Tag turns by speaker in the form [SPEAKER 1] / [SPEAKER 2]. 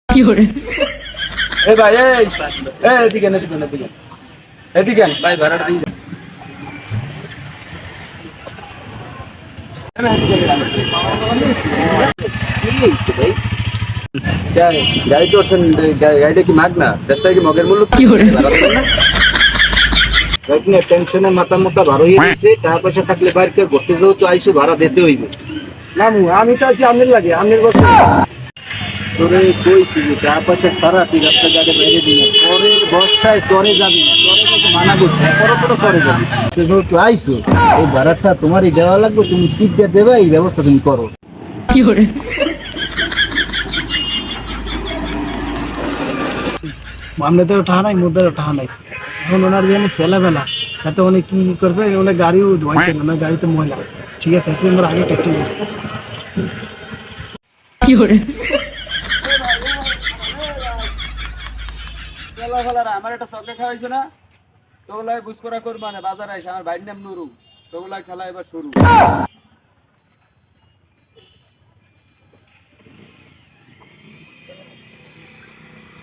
[SPEAKER 1] কি করে?
[SPEAKER 2] এ ভাই এদিকে এদিকে ভাই ভাড়াটা দিয়ে গাড়ি করছেন, গাড়িটা কি মাগ না চেষ্টা কি মগের মূল্য
[SPEAKER 1] কি করে?
[SPEAKER 2] টেনশনে মাথা মোটা ভালো হয়ে গেছে। টাকা পয়সা থাকলে বাড়িতে ঘুরতে যাও তো আইসো, ভাড়া দিতে হইবে। মামু আমি তো আছি আমির লাগে, আমির বছর তোরে কইছি যে টাকা পয়সা সারা তুই রাস্তা গাড়ি বাইরে দিবি, পরের বস্তায় তরে যাবি না, তরে কিন্তু মানা করছে, পরে পরে তরে যাবি। তুই আইসো, এই ভাড়াটা তোমারই দেওয়া লাগবে, তুমি ঠিক দিয়ে দেবে, এই ব্যবস্থা তুমি করো।
[SPEAKER 1] কি করে?
[SPEAKER 3] আমাদের টাকা নাই, মুদ্রার টাকা নাই। এখন ওনার যে ছেলেবেলা তাতে উনি কি করবে, ওনার গাড়িও ধোয়াইতে না, ওনার গাড়িতে ময়লা। ঠিক আছে, সে আমরা আগে কেটে যাবো।
[SPEAKER 1] কি করে?
[SPEAKER 2] আমার একটা চকলেট খাওয়াইছো না, তোগুলাই বুঝপরা করবা না, বাজারে আইসা আমার বাইরের নাম নুরু, তোগুলাই খেলা এবার শুরু।